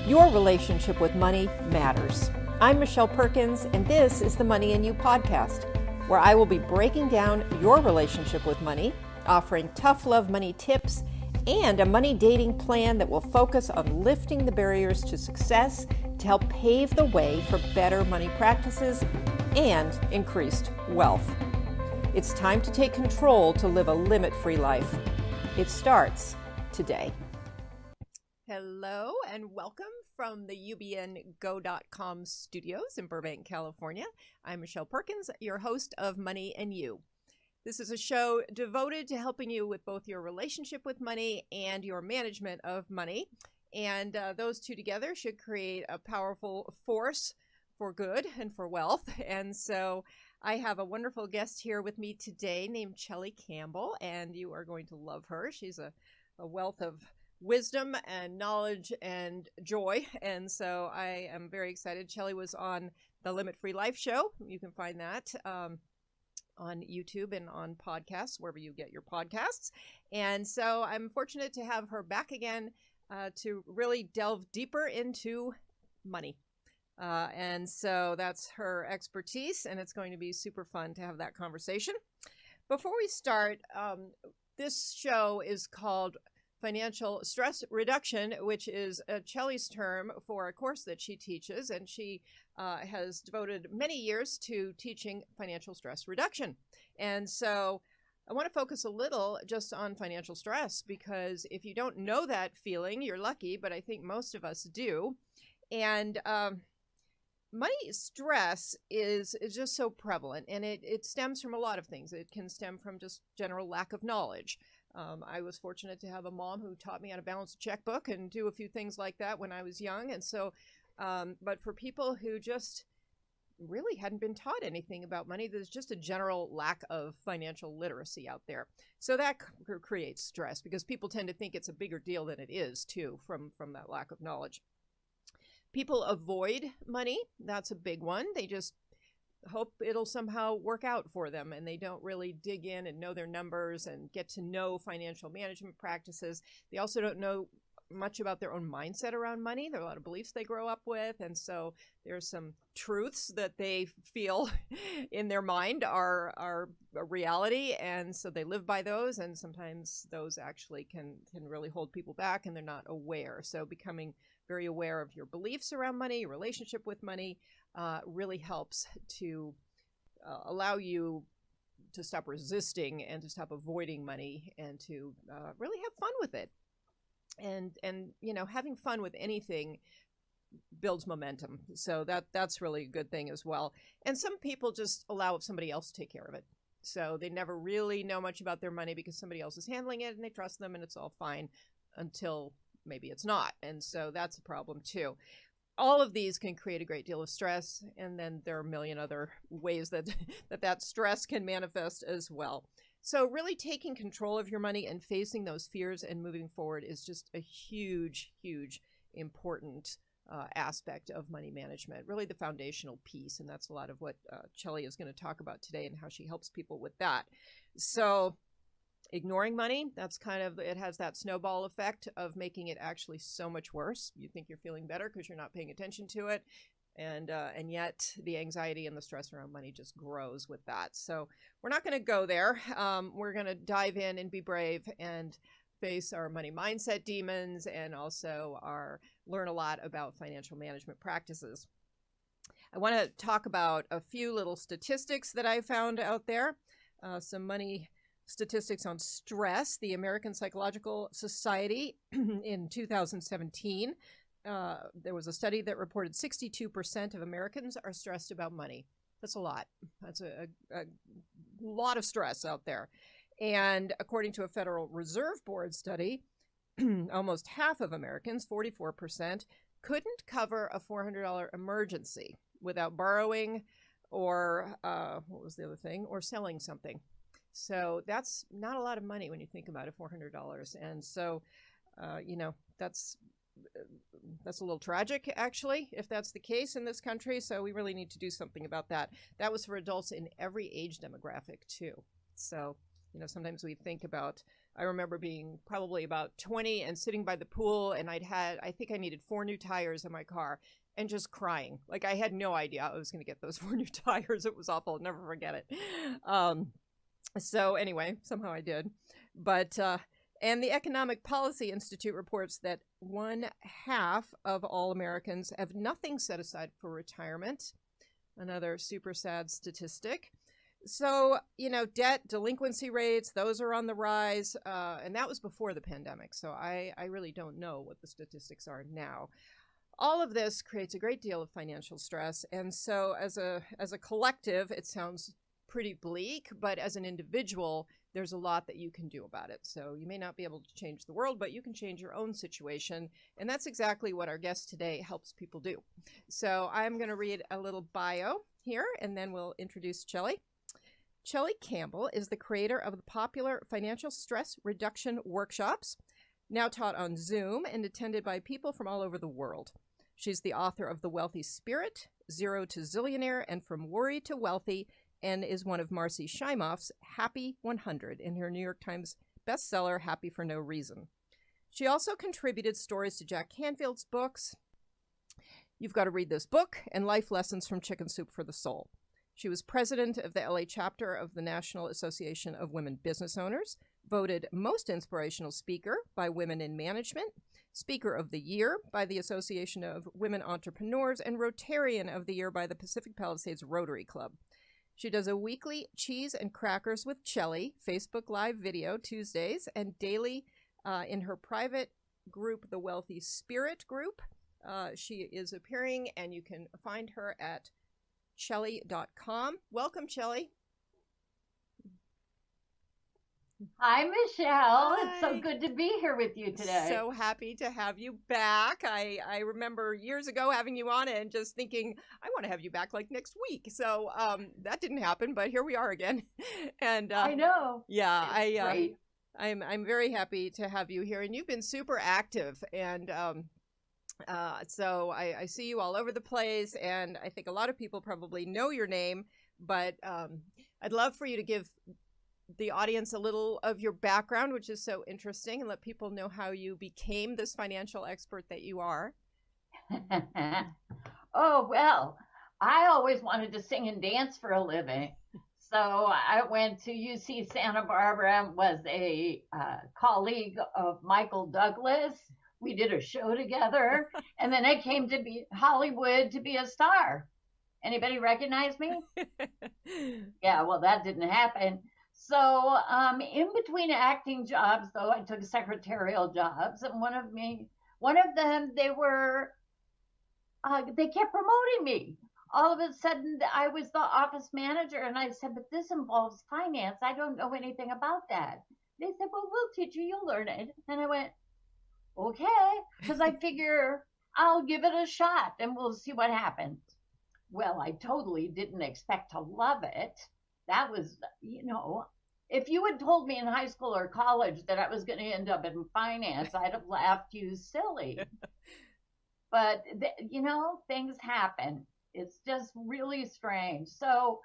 Your relationship with money matters. I'm Michelle Perkins, and this is the Money and You podcast, where I will be breaking down your relationship with money, offering tough love money tips, and a money dating plan that will focus on lifting the barriers to success to help pave the way for better money practices and increased wealth. It's time to take control to live a limit-free life. It starts today. Hello and welcome from the ubngo.com studios in Burbank, California. I'm Michelle Perkins, your host of Money and You. This is a show devoted to helping you with both your relationship with money and your management of money. And those two together should create a powerful force for good and for wealth. And so I have a wonderful guest here with me today named Chellie Campbell, and you are going to love her. She's a wealth of wisdom and knowledge and joy. And so I am very excited. Chellie was on the Limit Free Life show. You can find that on YouTube and on podcasts, wherever you get your podcasts. And so I'm fortunate to have her back again to really delve deeper into money. And so that's her expertise, and it's going to be super fun to have that conversation. Before we start, this show is called Financial Stress Reduction, which is Chellie's term for a course that she teaches, and she has devoted many years to teaching financial stress reduction. And so I want to focus a little just on financial stress, because if you don't know that feeling, you're lucky, but I think most of us do. And money stress is just so prevalent, and it stems from a lot of things. It can stem from just general lack of knowledge. I was fortunate to have a mom who taught me how to balance a checkbook and do a few things like that when I was young. And so, but for people who just really hadn't been taught anything about money, there's just a general lack of financial literacy out there. So that creates stress, because people tend to think it's a bigger deal than it is too, from that lack of knowledge. People avoid money. That's a big one. They just hope it'll somehow work out for them, and they don't really dig in and know their numbers and get to know financial management practices. They also don't know much about their own mindset around money. There are a lot of beliefs they grow up with, and so there's some truths that they feel in their mind are a reality, and so they live by those, and sometimes those actually can really hold people back, and they're not aware. So becoming very aware of your beliefs around money, your relationship with money, really helps to allow you to stop resisting and to stop avoiding money, and to really have fun with it. And you know, having fun with anything builds momentum. So that's really a good thing as well. And some people just allow somebody else to take care of it. So they never really know much about their money because somebody else is handling it, and they trust them, and it's all fine until maybe it's not. And so that's a problem too. All of these can create a great deal of stress, and then there are a million other ways that that stress can manifest as well. So really taking control of your money and facing those fears and moving forward is just a huge, huge, important aspect of money management, really the foundational piece. And that's a lot of what Chellie is going to talk about today, and how she helps people with that. So ignoring money, that's kind of, it has that snowball effect of making it actually so much worse. You think you're feeling better because you're not paying attention to it. And yet the anxiety and the stress around money just grows with that. So we're not going to go there. We're going to dive in and be brave and face our money mindset demons, and also learn a lot about financial management practices. I want to talk about a few little statistics that I found out there. Some money statistics on stress. The American Psychological Society in 2017, there was a study that reported 62% of Americans are stressed about money. That's a lot. That's a lot of stress out there. And according to a Federal Reserve Board study, almost half of Americans, 44%, couldn't cover a $400 emergency without borrowing or, what was the other thing, or selling something. So that's not a lot of money when you think about it, $400. And so, you know, that's a little tragic, actually, if that's the case in this country. So we really need to do something about that. That was for adults in every age demographic, too. So, you know, sometimes we think about I remember being probably about 20 and sitting by the pool, and I think I needed 4 new tires in my car and just crying. Like, I had no idea I was going to get those 4 new tires. It was awful. I'll never forget it. So anyway, somehow I did. But, and the Economic Policy Institute reports that 1/2 of all Americans have nothing set aside for retirement. Another super sad statistic. So, debt, delinquency rates, those are on the rise. And that was before the pandemic. So I really don't know what the statistics are now. All of this creates a great deal of financial stress. And so as a collective, it sounds pretty bleak, but as an individual, there's a lot that you can do about it. So you may not be able to change the world, but you can change your own situation. And that's exactly what our guest today helps people do. So I'm going to read a little bio here, and then we'll introduce Chellie. Chellie Campbell is the creator of the popular financial stress reduction workshops, now taught on Zoom and attended by people from all over the world. She's the author of The Wealthy Spirit, Zero to Zillionaire, and From Worry to Wealthy, and is one of Marcy Shimoff's Happy 100 in her New York Times bestseller, Happy for No Reason. She also contributed stories to Jack Canfield's books, You've Got to Read This Book, and Life Lessons from Chicken Soup for the Soul. She was president of the LA chapter of the National Association of Women Business Owners, voted Most Inspirational Speaker by Women in Management, Speaker of the Year by the Association of Women Entrepreneurs, and Rotarian of the Year by the Pacific Palisades Rotary Club. She does a weekly Cheese and Crackers with Chellie Facebook Live video Tuesdays and daily in her private group, The Wealthy Spirit Group. She is appearing, and you can find her at Chellie.com. Welcome, Chellie. Hi, Michelle. Hi. It's so good to be here with you today. So happy to have you back. I remember years ago having you on and just thinking, I want to have you back like next week. So that didn't happen, but here we are again. And I know. Yeah, great. I'm very happy to have you here, and you've been super active. And so I see you all over the place, and I think a lot of people probably know your name, but I'd love for you to give the audience a little of your background, which is so interesting, and let people know how you became this financial expert that you are. Oh, well, I always wanted to sing and dance for a living. So I went to UC Santa Barbara and was a colleague of Michael Douglas. We did a show together, and then I came to Hollywood to be a star. Anybody recognize me? Yeah, well, that didn't happen. So in between acting jobs, though, I took secretarial jobs, and one of them, they kept promoting me. All of a sudden, I was the office manager, and I said, but this involves finance. I don't know anything about that. They said, well, we'll teach you. You'll learn it. And I went, okay, because I figure I'll give it a shot, and we'll see what happens. Well, I totally didn't expect to love it. That was, if you had told me in high school or college that I was going to end up in finance, I'd have laughed you silly. But, things happen. It's just really strange. So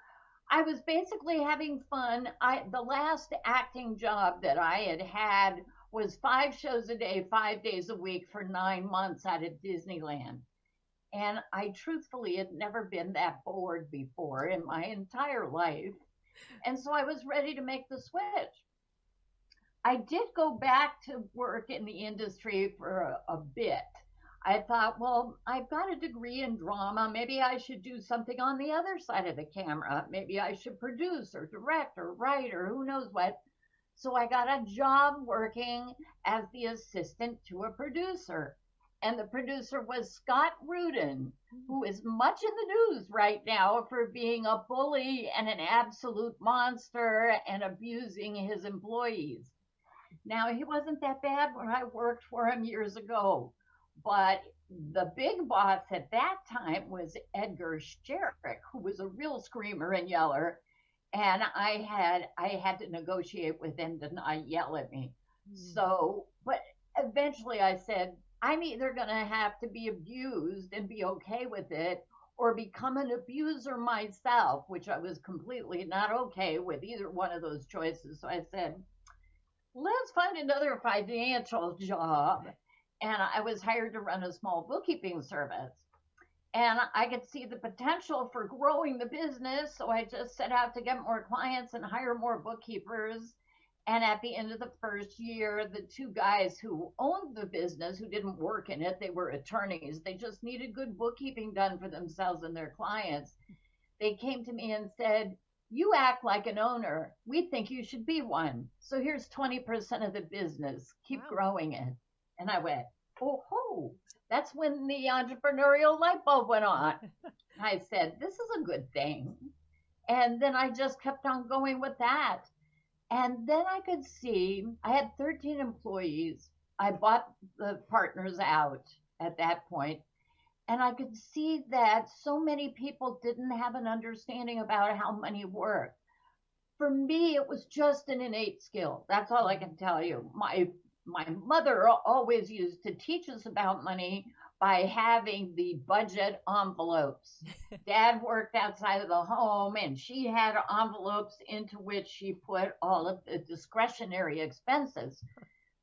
I was basically having fun. The last acting job that I had was 5 shows a day, 5 days a week for 9 months out at Disneyland. And I truthfully had never been that bored before in my entire life. And so I was ready to make the switch. I did go back to work in the industry for a bit. I thought, well, I've got a degree in drama. Maybe I should do something on the other side of the camera. Maybe I should produce or direct or write or who knows what. So I got a job working as the assistant to a producer. And the producer was Scott Rudin, who is much in the news right now for being a bully and an absolute monster and abusing his employees. Now, he wasn't that bad when I worked for him years ago, but the big boss at that time was Edgar Sherrick, who was a real screamer and yeller. And I had to negotiate with him to not yell at me. So, but eventually I said, I'm either going to have to be abused and be okay with it or become an abuser myself, which I was completely not okay with either one of those choices. So I said, let's find another financial job. And I was hired to run a small bookkeeping service. And I could see the potential for growing the business. So I just set out to get more clients and hire more bookkeepers. And at the end of the first year, the two guys who owned the business, who didn't work in it, they were attorneys. They just needed good bookkeeping done for themselves and their clients. They came to me and said, "You act like an owner. We think you should be one. So here's 20% of the business. Keep growing it." And I went, "Oh, ho." That's when the entrepreneurial light bulb went on. I said, "This is a good thing." And then I just kept on going with that. And then I could see I had 13 employees. I bought the partners out at that point, and I could see that so many people didn't have an understanding about how money worked. For me, it was just an innate skill. That's all I can tell you. My mother always used to teach us about money by having the budget envelopes. Dad worked outside of the home, and she had envelopes into which she put all of the discretionary expenses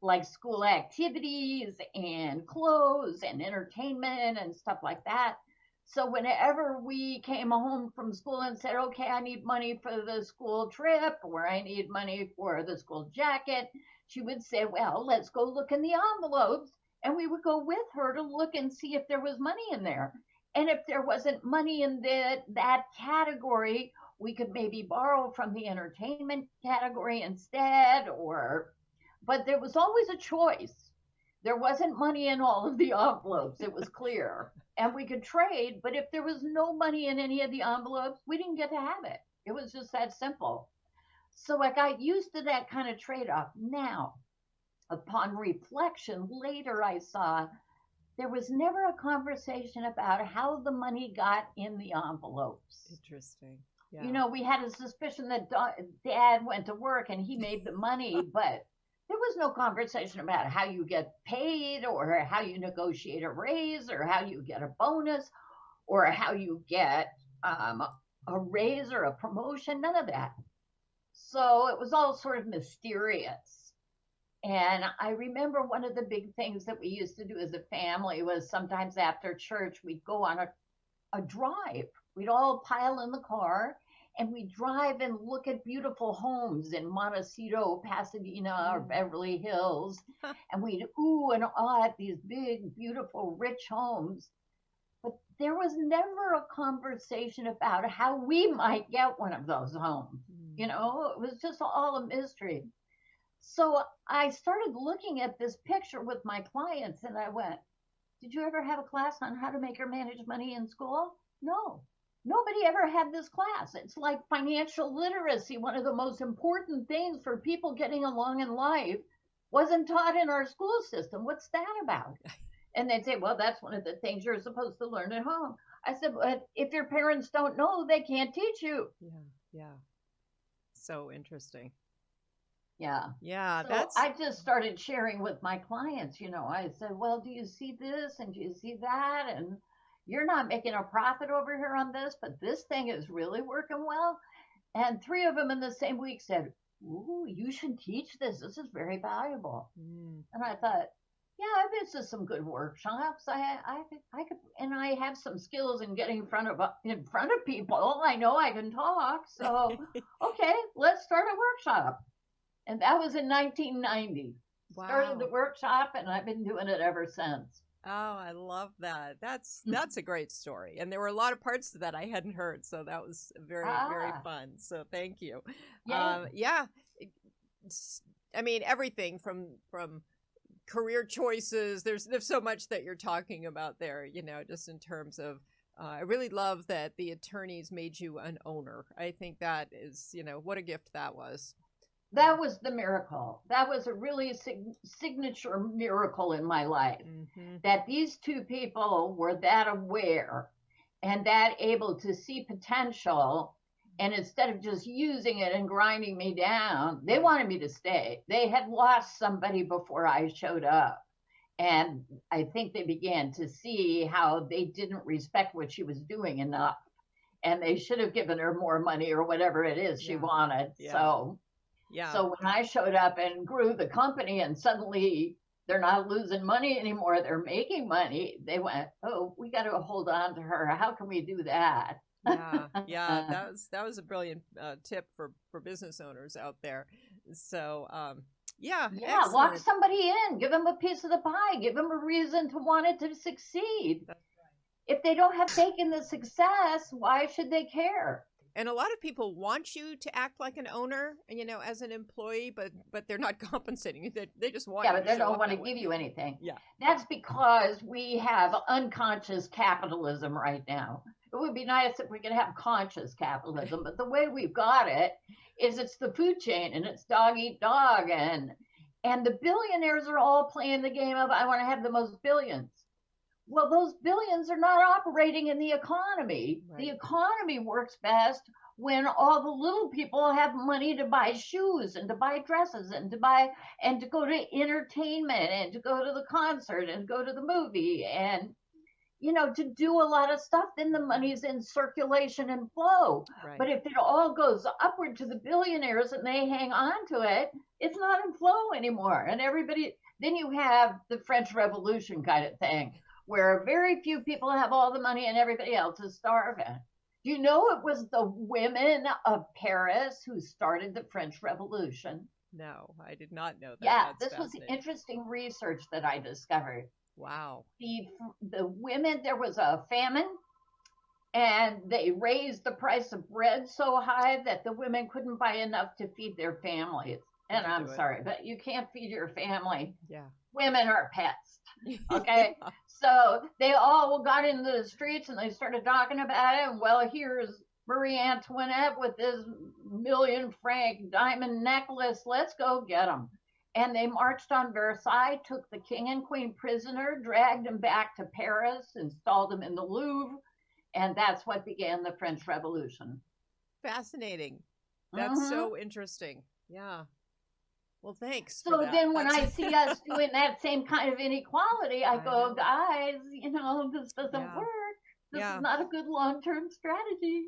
like school activities and clothes and entertainment and stuff like that. So whenever we came home from school and said, "Okay, I need money for the school trip," or "I need money for the school jacket," she would say, "Well, let's go look in the envelopes." And we would go with her to look and see if there was money in there. And if there wasn't money in that category, we could maybe borrow from the entertainment category instead, or but there was always a choice. There wasn't money in all of the envelopes. It was clear. And we could trade, but if there was no money in any of the envelopes, we didn't get to have it. It was just that simple. So I got used to that kind of trade off. Now, upon reflection, later I saw there was never a conversation about how the money got in the envelopes. Interesting. Yeah. You know, we had a suspicion that Dad went to work and he made the money, but there was no conversation about how you get paid or how you negotiate a raise or how you get a bonus or how you get a raise or a promotion, none of that. So it was all sort of mysterious. And I remember one of the big things that we used to do as a family was sometimes after church, we'd go on a drive. We'd all pile in the car and we'd drive and look at beautiful homes in Montecito, Pasadena, or Beverly Hills. And we'd ooh and ah at these big, beautiful, rich homes. But there was never a conversation about how we might get one of those homes. You know, it was just all a mystery. So I started looking at this picture with my clients and I went, "Did you ever have a class on how to make or manage money in school?" No. Nobody ever had this class. It's like financial literacy, one of the most important things for people getting along in life, wasn't taught in our school system. What's that about? And they'd say, "Well, that's one of the things you're supposed to learn at home." I said, "But if your parents don't know, they can't teach you." Yeah. So interesting. Yeah. Yeah, So I just started sharing with my clients, you know, I said, "Well, do you see this and do you see that? And you're not making a profit over here on this, but this thing is really working well." And three of them in the same week said, "Ooh, you should teach this. This is very valuable." And I thought, yeah, I've been to some good workshops. I could, and I have some skills in getting in front of people. I know I can talk. So, okay, let's start a workshop. And that was in 1990. Wow. Started the workshop, and I've been doing it ever since. Oh, I love that. That's a great story. And there were a lot of parts to that I hadn't heard, so that was very fun. So thank you. Yeah. I mean, everything from career choices. There's so much that you're talking about there, you know, just in terms of I really love that the attorneys made you an owner. I think that is, you know, what a gift that was. That was the miracle. That was a really signature miracle in my life. That these two people were that aware and that able to see potential. And instead of just using it and grinding me down, they wanted me to stay. They had lost somebody before I showed up. And I think they began to see how they didn't respect what she was doing enough. And they should have given her more money or whatever it is she wanted. So Yeah. So when I showed up and grew the company and suddenly they're not losing money anymore, they're making money, they went, oh, we got to hold on to her. How can we do that? Yeah, yeah, that was a brilliant tip for business owners out there. So, yeah, Yeah, lock excellent. somebody in, give them a piece of the pie, give them a reason to want it to succeed. That's If they don't have stake in the success, why should they care? And a lot of people want you to act like an owner, as an employee, but they're not compensating you. They just want Yeah, you but to they show don't up want to that way. give you anything. Yeah, That's because we have unconscious capitalism right now. It would be nice if we could have conscious capitalism, but the way we've got it is it's the food chain and it's dog eat dog, and the billionaires are all playing the game of I want to have the most billions. Well, those billions are not operating in the economy. right. The economy works best when all the little people have money to buy shoes and to buy dresses and to go to entertainment and to go to the concert and go to the movie and to do a lot of stuff. Then the money's in circulation and flow. Right. But if it all goes upward to the billionaires and they hang on to it, it's not in flow anymore. And everybody, then you have the French Revolution kind of thing where very few people have all the money and everybody else is starving. Do you know it was the women of Paris who started the French Revolution? No, I did not know that. Yeah, That's this was fascinating. interesting research that I discovered. Wow. The women, there was a famine and they raised the price of bread so high that the women couldn't buy enough to feed their families. And I'm sorry, but you can't feed your family. Yeah. Women are pets. Okay. Yeah. So they all got into the streets and they started talking about it. And well, here's Marie Antoinette with this $1,000,000 diamond necklace. Let's go get them. And they marched on Versailles, took the king and queen prisoner, dragged them back to Paris, installed them in the Louvre, and that's what began the French Revolution. Fascinating. That's so interesting. Yeah. Well, thanks. So then when I see us doing that same kind of inequality, I go, guys, this doesn't work. This is not a good long-term strategy.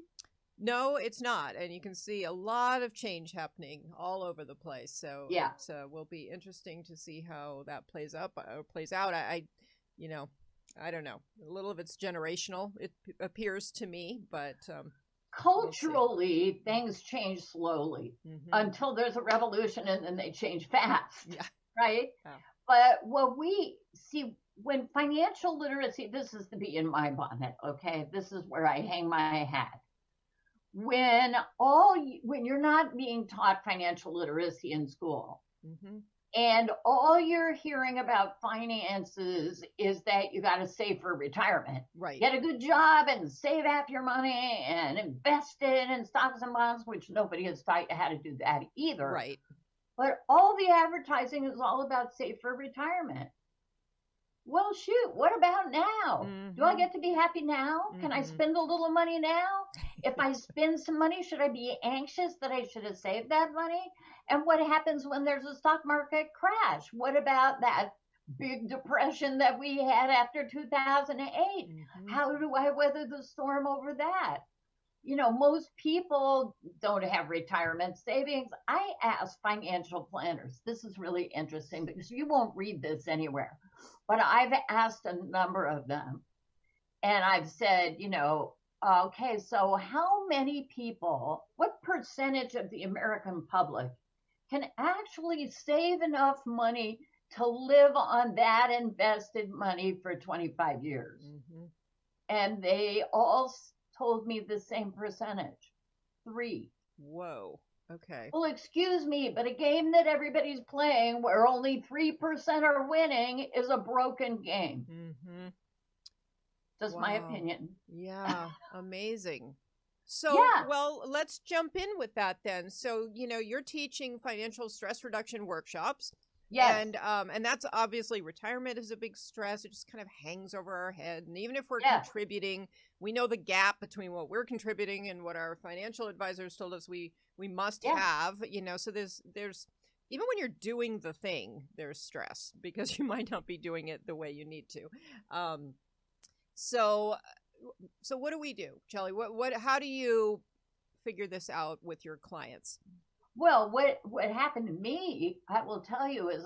No, it's not. And you can see a lot of change happening all over the place. So it will be interesting to see how that plays out. I don't know. A little of it's generational, it appears to me, but culturally, things change slowly until there's a revolution and then they change fast. Yeah. Right? Yeah. But what we see when financial literacy, this is to be in my bonnet, okay? This is where I hang my hat. When you're not being taught financial literacy in school, and all you're hearing about finances is that you got to save for retirement. Right. Get a good job and save half your money and invest it in stocks and bonds, which nobody has taught you how to do that either. Right. But all the advertising is all about save for retirement. Well, shoot, what about now? Do I get to be happy now? Can I spend a little money now? If I spend some money, should I be anxious that I should have saved that money? And what happens when there's a stock market crash? What about that big depression that we had after 2008? How do I weather the storm over that? Most people don't have retirement savings. I ask financial planners. This is really interesting because you won't read this anywhere. But I've asked a number of them and I've said, okay, so how many people, what percentage of the American public can actually save enough money to live on that invested money for 25 years? And they all told me the same percentage, 3. Whoa. Okay. Well, excuse me, but a game that everybody's playing where only 3% are winning is a broken game. Just my opinion. Yeah, amazing. So, well, let's jump in with that then. So, you're teaching financial stress reduction workshops. Yes. And that's obviously retirement is a big stress. It just kind of hangs over our head. And even if we're contributing, we know the gap between what we're contributing and what our financial advisors told us we must have, so there's even when you're doing the thing, there's stress because you might not be doing it the way you need to. So what do we do, Chellie? How do you figure this out with your clients? Well, what happened to me, I will tell you, is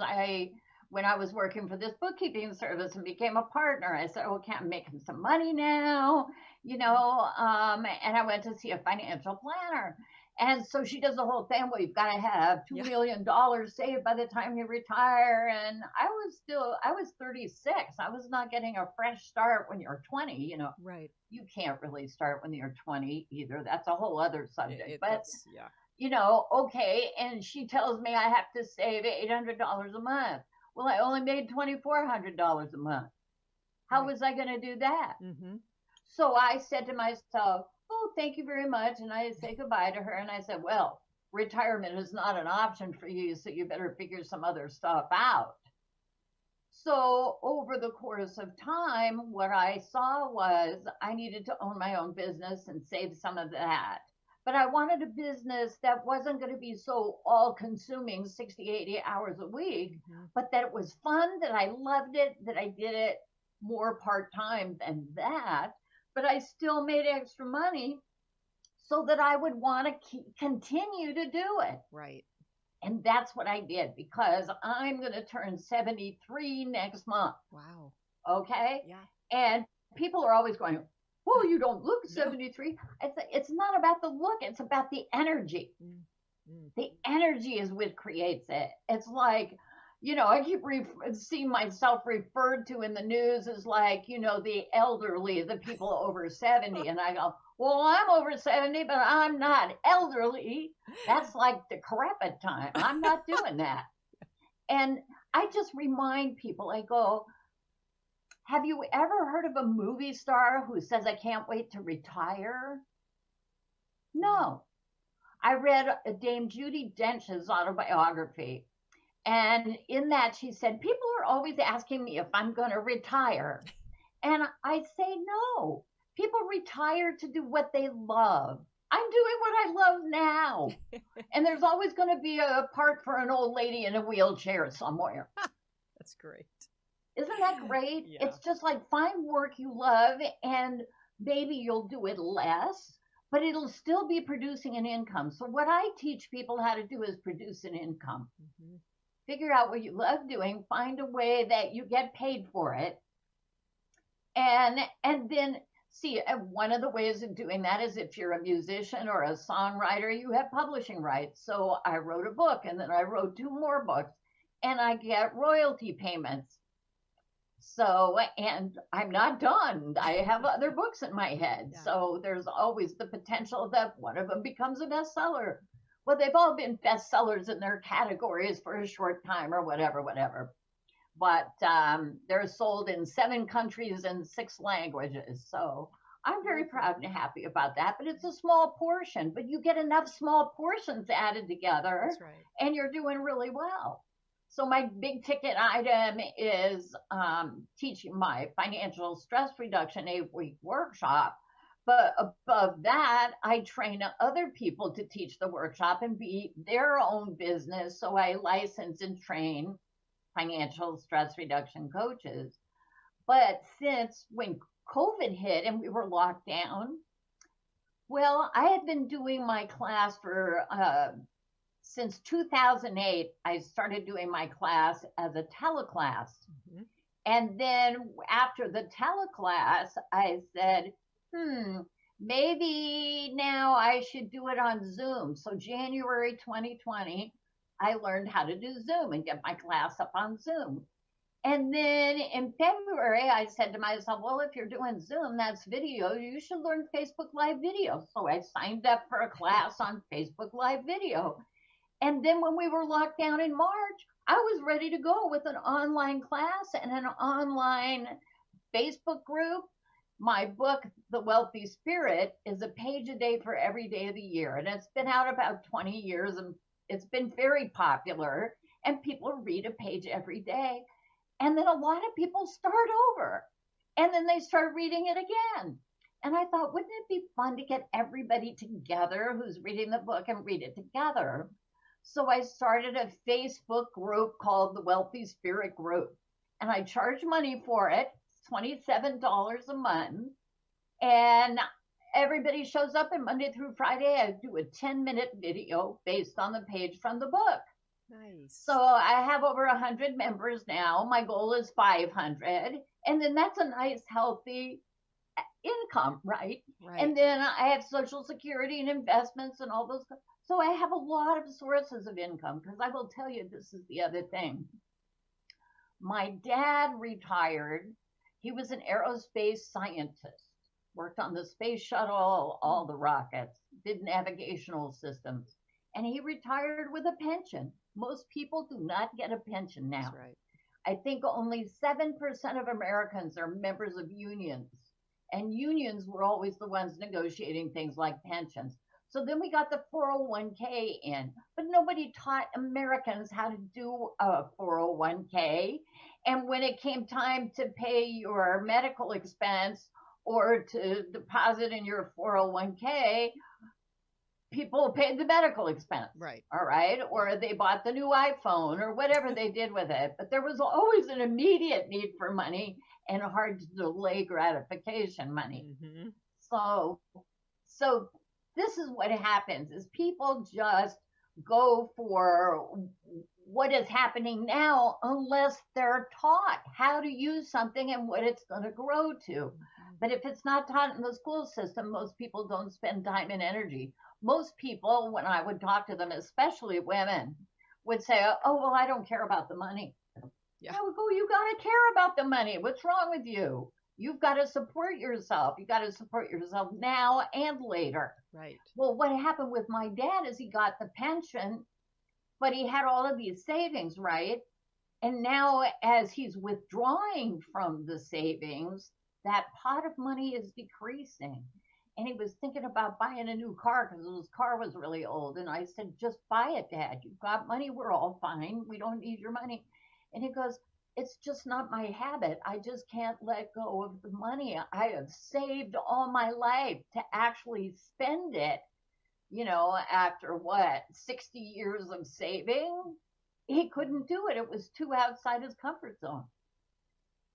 when I was working for this bookkeeping service and became a partner, I said, "Okay, I'm making some money now, and I went to see a financial planner." And so she does the whole thing. Well, you've got to have Yeah. $2 million saved by the time you retire. And I was 36. I was not getting a fresh start when you're 20. Right. You can't really start when you're 20 either. That's a whole other subject. But That's, yeah. okay. And she tells me I have to save $800 a month. Well, I only made $2,400 a month. How Right. was I going to do that? Mm-hmm. So I said to myself, "Oh, thank you very much." And I say goodbye to her. And I said, "Well, retirement is not an option for you. So you better figure some other stuff out." So over the course of time, what I saw was I needed to own my own business and save some of that. But I wanted a business that wasn't going to be so all consuming 60, 80 hours a week, Mm-hmm. but that it was fun, that I loved it, that I did it more part time than that. But I still made extra money so that I would want to continue to do it. Right. And that's what I did because I'm going to turn 73 next month. Wow. Okay. Yeah. And people are always going, "Oh, you don't look No. 73." It's not about the look, it's about the energy. Mm-hmm. The energy is what creates it. It's like, I keep seeing myself referred to in the news as like, the elderly, the people over 70. And I go, "Well, I'm over 70, but I'm not elderly. That's like the decrepit time. I'm not doing that." And I just remind people, I go, "Have you ever heard of a movie star who says, 'I can't wait to retire'?" No. I read Dame Judi Dench's autobiography. And in that, she said, "People are always asking me if I'm going to retire." And I say, no. People retire to do what they love. I'm doing what I love now. And there's always going to be a part for an old lady in a wheelchair somewhere. That's great. Isn't that great? Yeah. It's just like find work you love and maybe you'll do it less, but it'll still be producing an income. So, what I teach people how to do is produce an income. Mm-hmm. Figure out what you love doing, find a way that you get paid for it, and then see one of the ways of doing that is if you're a musician or a songwriter, you have publishing rights. So I wrote a book and then I wrote two more books and I get royalty payments. So, and I'm not done. I have other books in my head. Yeah. So there's always the potential that one of them becomes a bestseller. Well, they've all been bestsellers in their categories for a short time or whatever. But they're sold in 7 countries and 6 languages. So I'm very proud and happy about that. But it's a small portion. But you get enough small portions added together, That's right. and you're doing really well. So my big ticket item is teaching my financial stress reduction 8-week workshop. But above that, I train other people to teach the workshop and be their own business. So I license and train financial stress reduction coaches. But since when COVID hit and we were locked down, well, I had been doing my class for since 2008. I started doing my class as a teleclass. Mm-hmm. And then after the teleclass, I said, maybe now I should do it on Zoom. So January 2020, I learned how to do Zoom and get my class up on Zoom. And then in February, I said to myself, well, if you're doing Zoom, that's video, you should learn Facebook Live video. So I signed up for a class on Facebook Live video. And then when we were locked down in March, I was ready to go with an online class and an online Facebook group. My book, The Wealthy Spirit, is a page a day for every day of the year. And it's been out about 20 years and it's been very popular. And people read a page every day. And then a lot of people start over. And then they start reading it again. And I thought, wouldn't it be fun to get everybody together who's reading the book and read it together? So I started a Facebook group called the Wealthy Spirit Group. And I charge money for it, $27 a month. And everybody shows up, and Monday through Friday, I do a 10-minute video based on the page from the book. Nice. So I have over 100 members now. My goal is 500. And then that's a nice, healthy income, right? Right. And then I have Social Security and investments and all those. So I have a lot of sources of income, because I will tell you, this is the other thing. My dad retired. He was an aerospace scientist, worked on the space shuttle, all the rockets, did navigational systems, and he retired with a pension. Most people do not get a pension now. That's right. I think only 7% of Americans are members of unions, and unions were always the ones negotiating things like pensions. So then we got the 401k in, but nobody taught Americans how to do a 401k. And when it came time to pay your medical expense or to deposit in your 401k, people paid the medical expense. Right. All right. Or they bought the new iPhone or whatever they did with it. But there was always an immediate need for money and hard to delay gratification money. Mm-hmm. So this is what happens is people just go for what is happening now unless they're taught how to use something and what it's going to grow to. Mm-hmm. But if it's not taught in the school system, most people don't spend time and energy. Most people, when I would talk to them, especially women, would say, oh, well, I don't care about the money. Yeah. I would go, you got to care about the money. What's wrong with you? You've got to support yourself. You got to support yourself now and later. Right. Well, what happened with my dad is he got the pension, but he had all of these savings, right? And now as he's withdrawing from the savings, that pot of money is decreasing. And he was thinking about buying a new car because his car was really old. And I said, just buy it, Dad. You've got money. We're all fine. We don't need your money. And he goes, it's just not my habit. I just can't let go of the money. I have saved all my life to actually spend it, after 60 years of saving? He couldn't do it. It was too outside his comfort zone.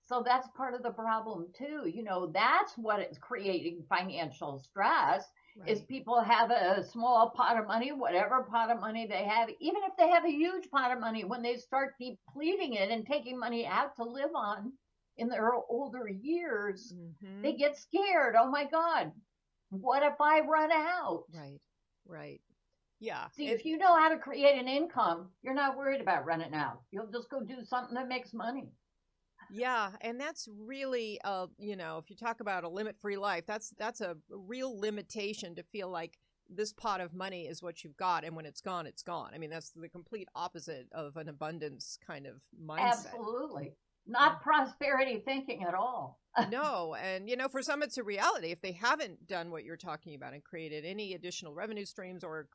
So that's part of the problem too. That's what is creating financial stress. Right. Is people have a small pot of money, whatever pot of money they have, even if they have a huge pot of money, when they start depleting it and taking money out to live on in their older years, mm-hmm. They get scared. Oh my God, what if I run out? Right. Yeah. See, if you know how to create an income, you're not worried about running out. You'll just go do something that makes money. Yeah, and that's really, if you talk about a limit-free life, that's a real limitation to feel like this pot of money is what you've got, and when it's gone, it's gone. I mean, that's the complete opposite of an abundance kind of mindset. Absolutely. Not prosperity thinking at all. No, and, for some, it's a reality. If they haven't done what you're talking about and created any additional revenue streams or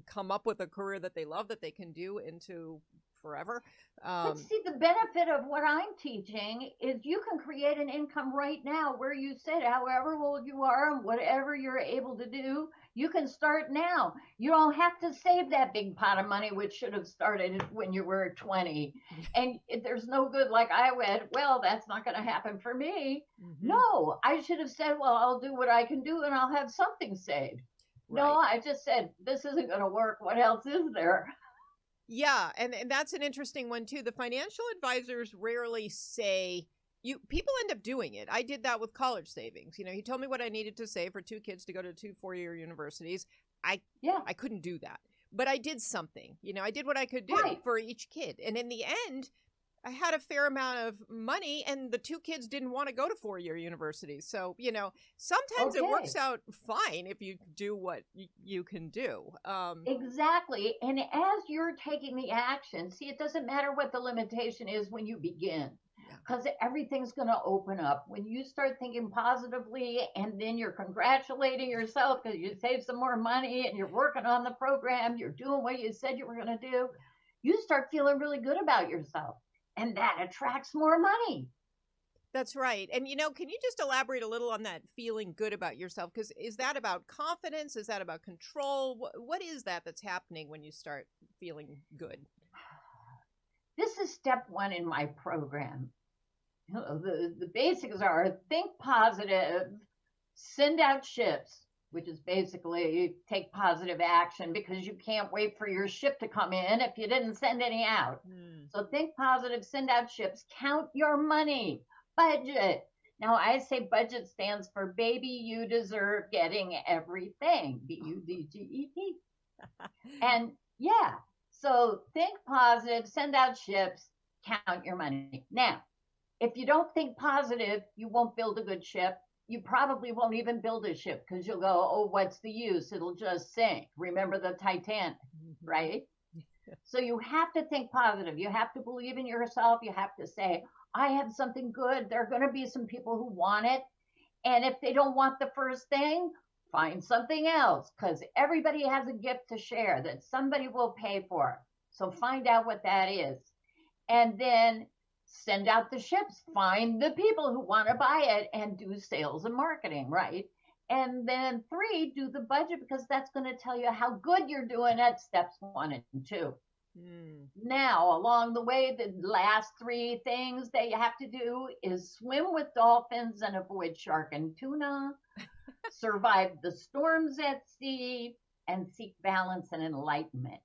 come up with a career that they love that they can do into forever. But see, the benefit of what I'm teaching is you can create an income right now where you sit, however old you are and whatever you're able to do, you can start now. You don't have to save that big pot of money, which should have started when you were 20. And there's no good, like I went, well, that's not going to happen for me. Mm-hmm. No, I should have said, well, I'll do what I can do and I'll have something saved. Right. No, I just said, this isn't going to work. What else is there? Yeah, and that's an interesting one too. The financial advisors rarely say people end up doing it. I did that with college savings. He told me what I needed to save for 2 kids to go to 2 4-year universities. I couldn't do that. But I did something. I did what I could do for each kid. And in the end, I had a fair amount of money, and the 2 kids didn't want to go to 4-year universities. So, sometimes it works out fine if you do what you can do. Exactly. And as you're taking the action, see, it doesn't matter what the limitation is when you begin, because everything's going to open up. When you start thinking positively and then you're congratulating yourself because you saved some more money and you're working on the program, you're doing what you said you were going to do, you start feeling really good about yourself. And that attracts more money. That's right. And, can you just elaborate a little on that feeling good about yourself? Because is that about confidence? Is that about control? What is that that's happening when you start feeling good? This is step 1 in my program. The basics are think positive, send out ships, which is basically take positive action because you can't wait for your ship to come in if you didn't send any out. So think positive, send out ships, count your money, budget. Now, I say budget stands for baby, you deserve getting everything, BUDGET. And yeah, so think positive, send out ships, count your money. Now, if you don't think positive, you won't build a good ship. You probably won't even build a ship because you'll go, oh, what's the use? It'll just sink. Remember the Titanic, right? So you have to think positive. You have to believe in yourself. You have to say, I have something good. There are going to be some people who want it. And if they don't want the first thing, find something else because everybody has a gift to share that somebody will pay for. So find out what that is. And then send out the ships, find the people who want to buy it and do sales and marketing, right? And then 3, do the budget because that's going to tell you how good you're doing at steps 1 and 2. Now, along the way, the last 3 things that you have to do is swim with dolphins and avoid shark and tuna, survive the storms at sea, and seek balance and enlightenment.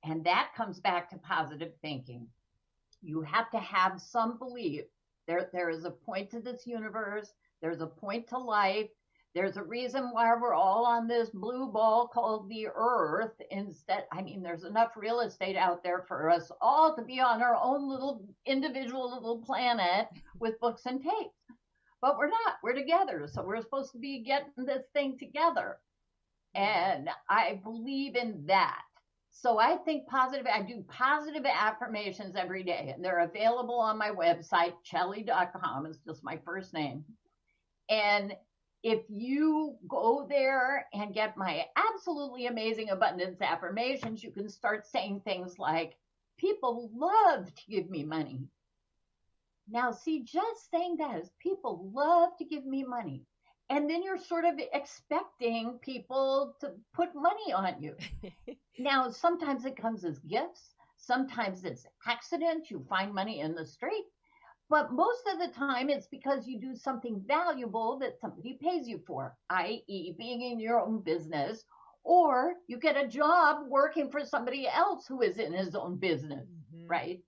And that comes back to positive thinking. You have to have some belief. There is a point to this universe. There's a point to life. There's a reason why we're all on this blue ball called the Earth. There's enough real estate out there for us all to be on our own little individual little planet with books and tapes. But we're not. We're together. So we're supposed to be getting this thing together. And I believe in that. So I think positive, I do positive affirmations every day, and they're available on my website, Chellie.com. It's just my first name. And if you go there and get my absolutely amazing abundance affirmations, you can start saying things like, people love to give me money. Now, see, just saying that is people love to give me money. And then you're sort of expecting people to put money on you. Now, sometimes it comes as gifts. Sometimes it's accidents. You find money in the street. But most of the time, it's because you do something valuable that somebody pays you for, i.e. being in your own business, or you get a job working for somebody else who is in his own business, right?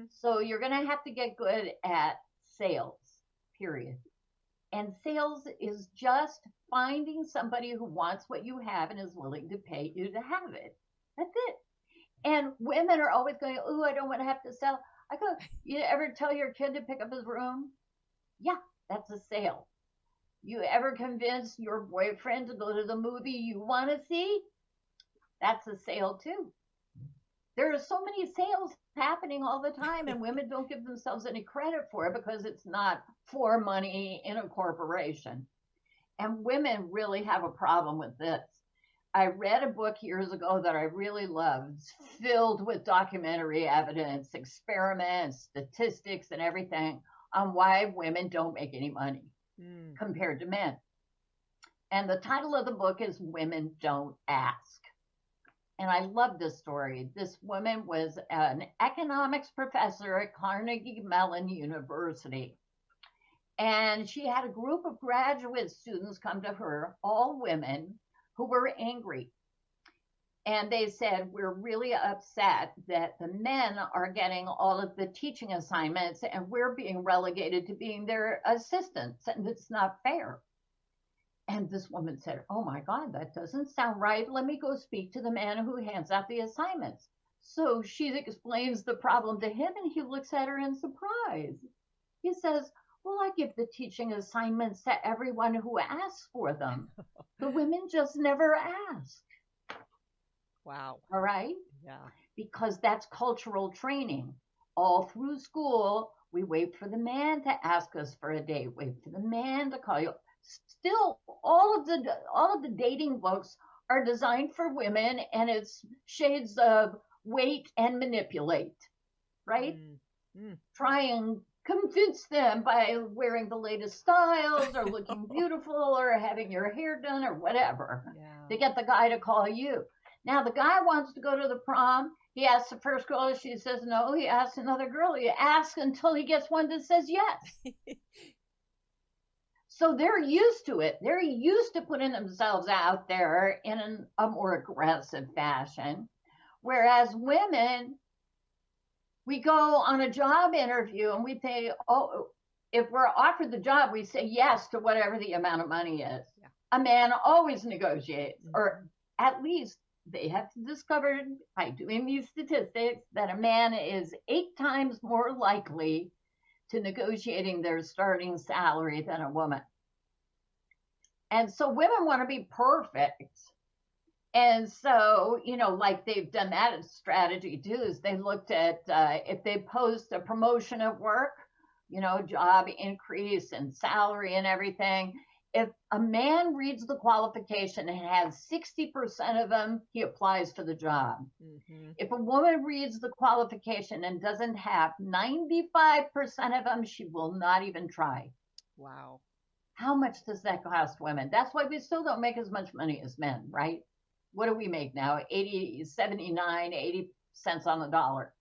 So you're going to have to get good at sales, period. And sales is just finding somebody who wants what you have and is willing to pay you to have it. That's it. And women are always going, oh, I don't want to have to sell. I go, you ever tell your kid to pick up his room? Yeah, that's a sale. You ever convince your boyfriend to go to the movie you want to see? That's a sale too. There are so many sales happening all the time, and women don't give themselves any credit for it because it's not for money in a corporation. And women really have a problem with this. I read a book years ago that I really loved. It's filled with documentary evidence, experiments, statistics, and everything on why women don't make any money compared to men. And the title of the book is Women Don't Ask. And I love this story. This woman was an economics professor at Carnegie Mellon University. And she had a group of graduate students come to her, all women, who were angry. And they said, we're really upset that the men are getting all of the teaching assignments and we're being relegated to being their assistants, and it's not fair. And this woman said, oh my God, that doesn't sound right. Let me go speak to the man who hands out the assignments. So she explains the problem to him, and he looks at her in surprise. He says, well, I give the teaching assignments to everyone who asks for them. The women just never ask. Wow. All right? Yeah. Because that's cultural training. All through school, we wait for the man to ask us for a date, wait for the man to call you. Still, all of the dating books are designed for women, and it's shades of wait and manipulate, right? Try and convince them by wearing the latest styles or looking beautiful or having your hair done or whatever to get the guy to call you. Now, the guy wants to go to the prom. He asks the first girl, she says no. He asks another girl. He asks until he gets one that says yes. So they're used to it. They're used to putting themselves out there in a more aggressive fashion. Whereas women, we go on a job interview and we say, oh, if we're offered the job, we say yes to whatever the amount of money is. Yeah. A man always negotiates, or at least they have discovered by doing these statistics that a man is 8 times more likely to negotiating their starting salary than a woman. And so women want to be perfect. And so, like they've done that strategy too, is they looked at if they post a promotion of work, job increase and salary and everything. If a man reads the qualification and has 60% of them, he applies for the job. Mm-hmm. If a woman reads the qualification and doesn't have 95% of them, she will not even try. Wow. How much does that cost women? That's why we still don't make as much money as men, right? What do we make now? 80 cents on the dollar.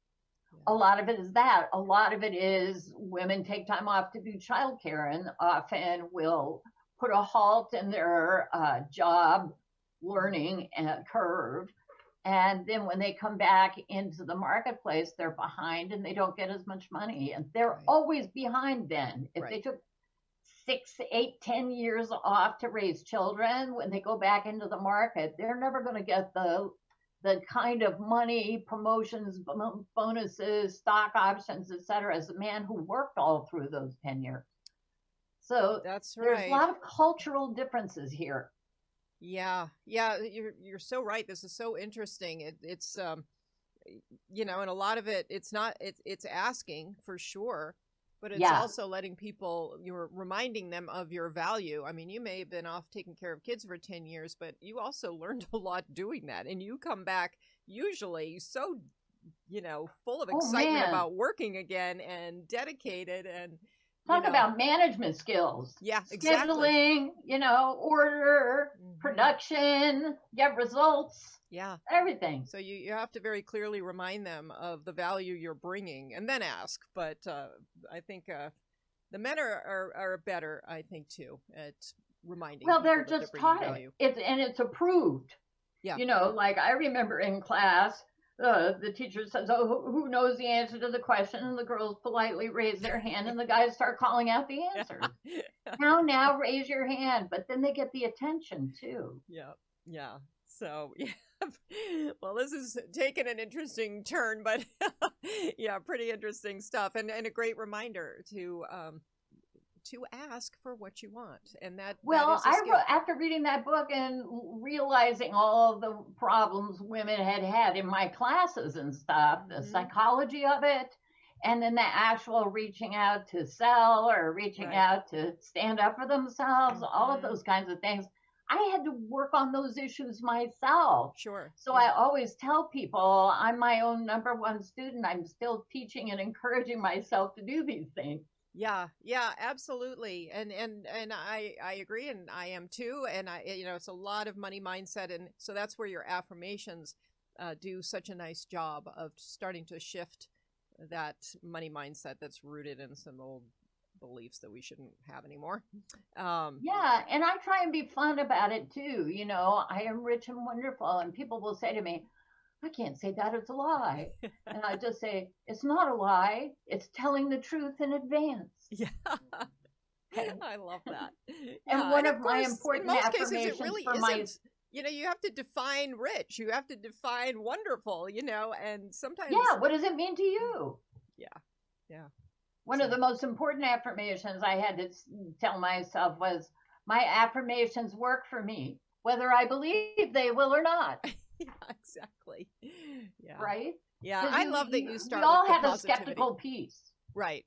Yeah. A lot of it is that. A lot of it is women take time off to do childcare and often will put a halt in their job learning curve. And then when they come back into the marketplace, they're behind and they don't get as much money. And they're always behind then. If they took 6, 8, 10 years off to raise children, when they go back into the market, they're never going to get the kind of money, promotions, bonuses, stock options, etc., as a man who worked all through those 10 years. So that's right. There's a lot of cultural differences here. Yeah, you're so right. This is so interesting. It's and a lot of it, it's asking for sure, but it's also letting people, you're reminding them of your value. I mean, you may have been off taking care of kids for 10 years, but you also learned a lot doing that, and you come back usually so full of excitement about working again and dedicated and. Talk about management skills. Yeah, exactly. Scheduling, order, production, get results. Yeah. Everything. So you have to very clearly remind them of the value you're bringing and then ask. But I think the men are better, I think, too, at reminding people. Well, they're just taught it. It's approved. Yeah. Like I remember in class, the teacher says, oh, who knows the answer to the question? And the girls politely raise their hand and the guys start calling out the answers. Now raise your hand. But then they get the attention too. Yeah. So, well, this is taking an interesting turn, but pretty interesting stuff. And a great reminder to ask for what you want. And that after reading that book and realizing all of the problems women had in my classes and stuff, the psychology of it, and then the actual reaching out to sell or reaching out to stand up for themselves, all of those kinds of things, I had to work on those issues myself. Sure. So I always tell people I'm my own number one student. I'm still teaching and encouraging myself to do these things. Yeah, absolutely. And I agree, and I am too. And it's a lot of money mindset. And so that's where your affirmations do such a nice job of starting to shift that money mindset that's rooted in some old beliefs that we shouldn't have anymore. And I try and be fun about it too. I am rich and wonderful, and people will say to me, I can't say that, it's a lie. And I just say, it's not a lie. It's telling the truth in advance. Yeah. I love that. And one of my important affirmations really for my... you have to define rich. You have to define wonderful, and sometimes... Yeah, what does it mean to you? Yeah. One of the most important affirmations I had to tell myself was, my affirmations work for me, whether I believe they will or not. Yeah, exactly. Yeah. Right? Yeah, I love that you start. We all have a skeptical piece. Right.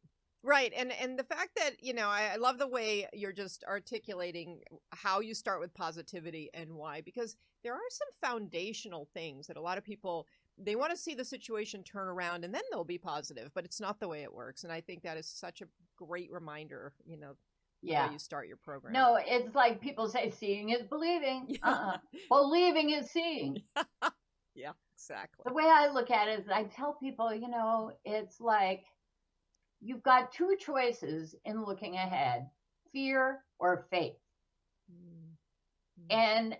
And the fact that, I love the way you're just articulating how you start with positivity and why, because there are some foundational things that a lot of people, they want to see the situation turn around and then they'll be positive, but it's not the way it works. And I think that is such a great reminder, the way you start your program. No, it's like people say, seeing is believing. Believing is seeing. Yeah, exactly. The way I look at it is I tell people, it's like you've got 2 choices in looking ahead. fear or faith. Mm-hmm. And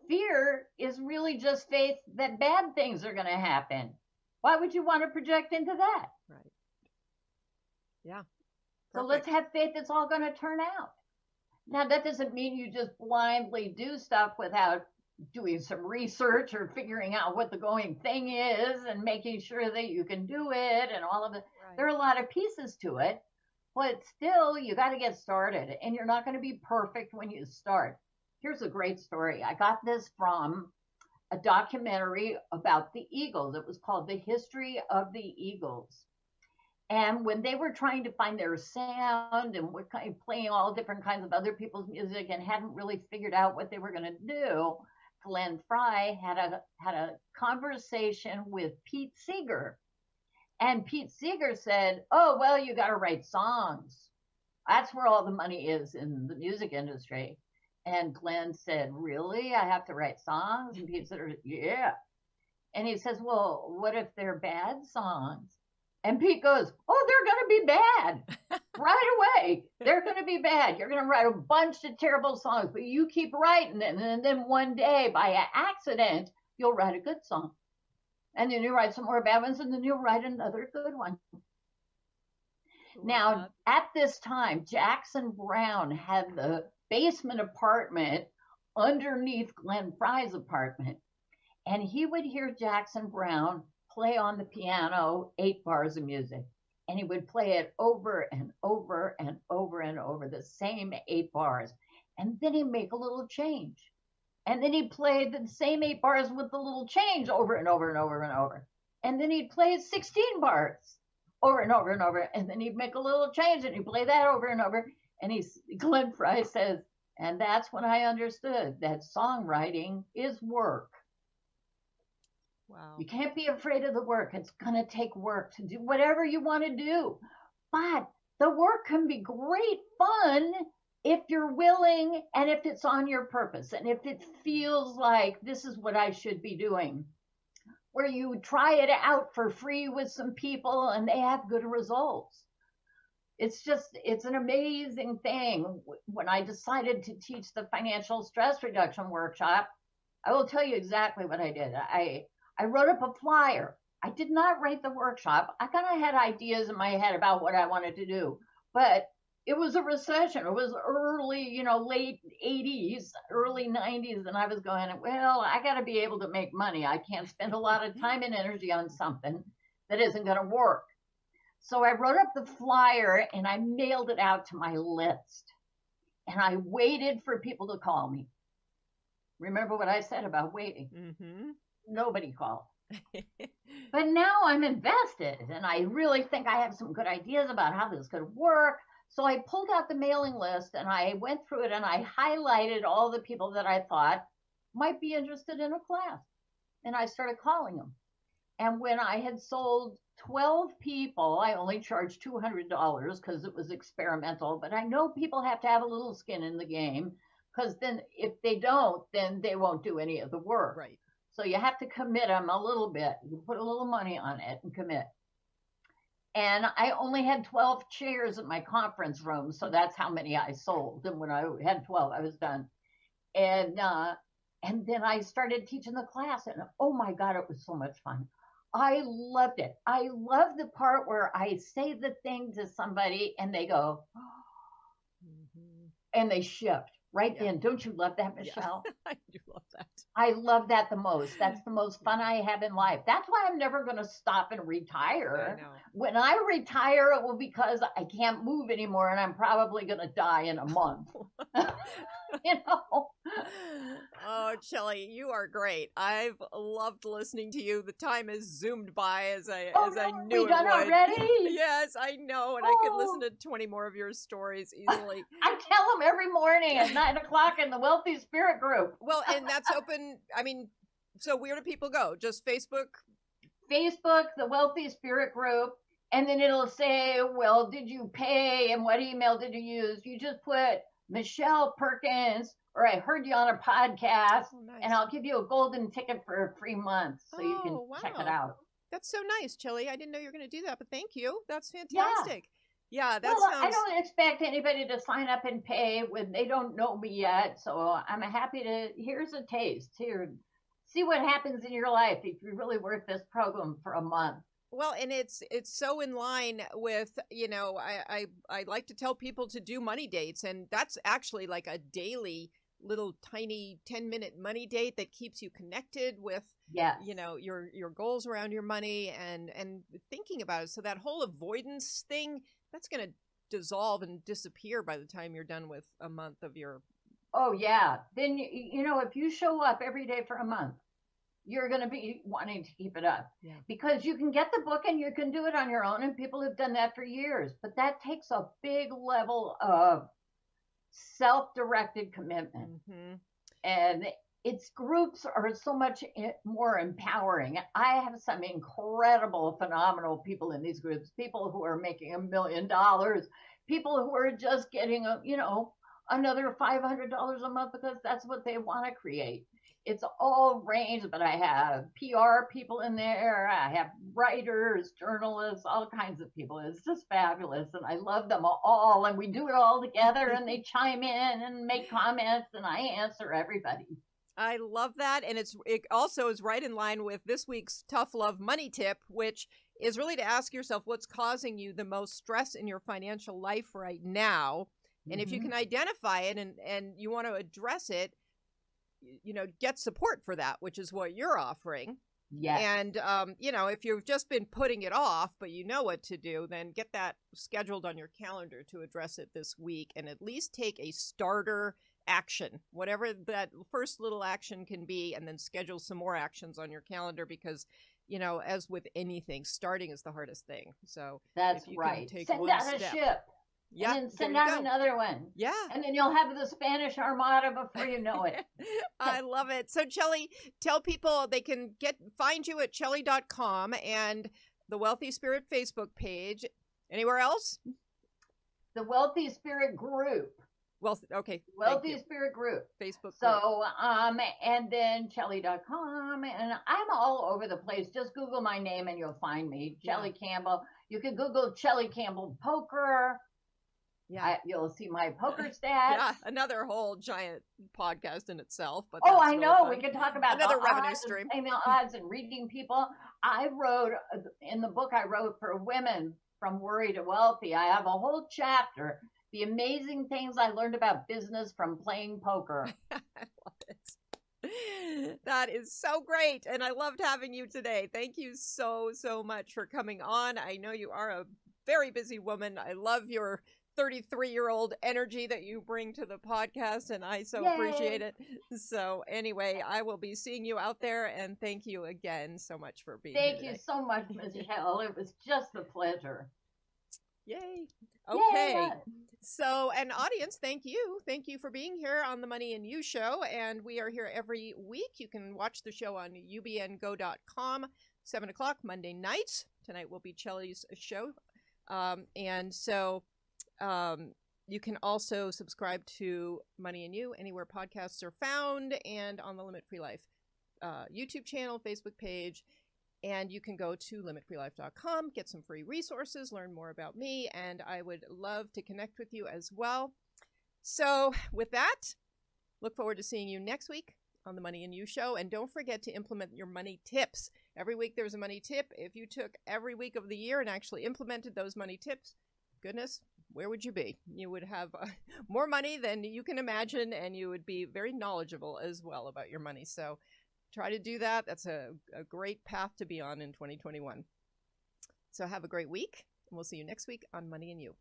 fear is really just faith that bad things are going to happen. Why would you want to project into that? Right. Yeah. So Perfect. let's have faith it's all going to turn out. Now, that doesn't mean you just blindly do stuff without doing some research or figuring out what the going thing is and making sure that you can do it and all of it. Right. There are a lot of pieces to it, but still, you got to get started, and you're not going to be perfect when you start. Here's a great story. I got this from a documentary about the Eagles. It was called The History of the Eagles. And when they were trying to find their sound and were kind of playing all different kinds of other people's music and hadn't really figured out what they were going to do, Glenn Frey had a conversation with Pete Seeger. And Pete Seeger said, "Oh, well, you got to write songs. That's where all the money is in the music industry." And Glenn said, "Really? I have to write songs?" And Pete said, "Yeah." And he says, "Well, what if they're bad songs?" And Pete goes, "Oh, they're going to be bad right away. They're going to be bad. You're going to write a bunch of terrible songs, but you keep writing them. And then one day, by accident, you'll write a good song. And then you write some more bad ones, and then you'll write another good one." Now, at this time, Jackson Browne had the basement apartment underneath Glenn Frey's apartment. And he would hear Jackson Browne play on the piano 8 bars of music. And he would play it over and over and over and over, the same 8 bars. And then he'd make a little change. And then he'd play the same 8 bars with the little change over and over and over and over. And then he'd play 16 bars over and over and over. And then he'd make a little change and he'd play that over and over. And Glenn Frey says, "And that's when I understood that songwriting is work." Wow. You can't be afraid of the work. It's going to take work to do whatever you want to do. But the work can be great fun if you're willing and if it's on your purpose and if it feels like this is what I should be doing. Where you try it out for free with some people and they have good results. It's an amazing thing. When I decided to teach the financial stress reduction workshop, I will tell you exactly what I did. I wrote up a flyer. I did not write the workshop. I kind of had ideas in my head about what I wanted to do, but it was a recession. It was early, late 80s, early 90s. And I was going, well, I got to be able to make money. I can't spend a lot of time and energy on something that isn't going to work. So I wrote up the flyer and I mailed it out to my list. And I waited for people to call me. Remember what I said about waiting? Mm-hmm. Nobody called. But now I'm invested and I really think I have some good ideas about how this could work. So I pulled out the mailing list and I went through it and I highlighted all the people that I thought might be interested in a class. And I started calling them. And when I had sold 12 people, I only charged $200 because it was experimental. But I know people have to have a little skin in the game because then if they don't, then they won't do any of the work. Right. So you have to commit them a little bit. You put a little money on it and commit. And I only had 12 chairs in my conference room, so that's how many I sold. And when I had 12, I was done. And then I started teaching the class, and oh my God, it was so much fun. I loved it. I love the part where I say the thing to somebody and they go, mm-hmm. And they shift right then. Don't you love that, Michelle? Yeah. I do love that. I love that the most. That's the most fun I have in life. That's why I'm never going to stop and retire. I know. When I retire, it will be because I can't move anymore and I'm probably going to die in a month. Oh, Chellie, you are great. I've loved listening to you. The time has zoomed by as I knew it would. Done already? Yes, I know, and I could listen to 20 more of your stories easily. I tell them every morning at 9:00 in the Wealthy Spirit Group. Well, and that's open. I mean, so where do people go? Just Facebook? Facebook, the Wealthy Spirit Group. And then it'll say, well, did you pay and what email did you use? You just put Michelle Perkins, or I heard you on a podcast, nice. And I'll give you a golden ticket for a free month so you can check it out. That's so nice, Chellie. I didn't know you were going to do that, but thank you. That's fantastic. Yeah, that Well, I sounds. don't expect anybody to sign up and pay when they don't know me yet. So I'm happy to, here's a taste. Here, see what happens in your life if you really work this program for a month. Well, and it's so in line with, I like to tell people to do money dates, and that's actually like a daily little tiny 10-minute money date that keeps you connected with, Yes. your goals around your money and thinking about it. So that whole avoidance thing, that's going to dissolve and disappear by the time you're done with a month of your. Oh, yeah. Then, if you show up every day for a month, you're going to be wanting to keep it up. Yeah. Because you can get the book and you can do it on your own, and people have done that for years. But that takes a big level of self-directed commitment. Mm-hmm. And its groups are so much more empowering. I have some incredible, phenomenal people in these groups, people who are making $1 million, people who are just getting another $500 a month because that's what they want to create. It's all range, but I have PR people in there. I have writers, journalists, all kinds of people. It's just fabulous. And I love them all. And we do it all together, and they chime in and make comments, and I answer everybody. I love that. And it also is right in line with this week's Tough Love Money Tip, which is really to ask yourself what's causing you the most stress in your financial life right now. And if you can identify it and you want to address it, get support for that, which is what you're offering. Yes. And, if you've just been putting it off, but you know what to do, then get that scheduled on your calendar to address it this week and at least take a starter action, whatever that first little action can be, and then schedule some more actions on your calendar because, as with anything, starting is the hardest thing. So that's if you right. can take Send one out step. a ship. Yeah, and then send out another one. Yeah. And then you'll have the Spanish Armada before you know it. I love it. So, Chellie, tell people they can find you at Chellie.com and the Wealthy Spirit Facebook page. Anywhere else? The Wealthy Spirit Group. Okay. Wealthy Spirit Group. Facebook group. So, and then Chellie.com. And I'm all over the place. Just Google my name and you'll find me. Chellie Campbell. You can Google Chellie Campbell Poker. Yeah, you'll see my poker stats. Yeah, another whole giant podcast in itself. But I know. We could talk about another revenue stream. And the odds and reading people. I wrote in the book I wrote for women from worry to wealthy. I have a whole chapter. The amazing things I learned about business from playing poker. I love it. That is so great. And I loved having you today. Thank you so much for coming on. I know you are a very busy woman. I love your 33-year-old energy that you bring to the podcast, and I appreciate it. So anyway, I will be seeing you out there, and thank you again so much for being here. Thank you so much, Michelle. It was just a pleasure. Yay. Okay. Yay. So, and audience, thank you. Thank you for being here on the Money and You show, and we are here every week. You can watch the show on ubngo.com, 7 o'clock Monday nights. Tonight will be Chellie's show. And so you can also subscribe to Money and You anywhere podcasts are found and on the Limit Free Life YouTube channel, Facebook page. And you can go to limitfreelife.com, get some free resources, learn more about me, and I would love to connect with you as well. So with that, look forward to seeing you next week on the Money and You show. And don't forget to implement your money tips. Every week there's a money tip. If you took every week of the year and actually implemented those money tips, goodness, where would you be? You would have more money than you can imagine, and you would be very knowledgeable as well about your money. So try to do that. That's a great path to be on in 2021. So have a great week, and we'll see you next week on Money and You.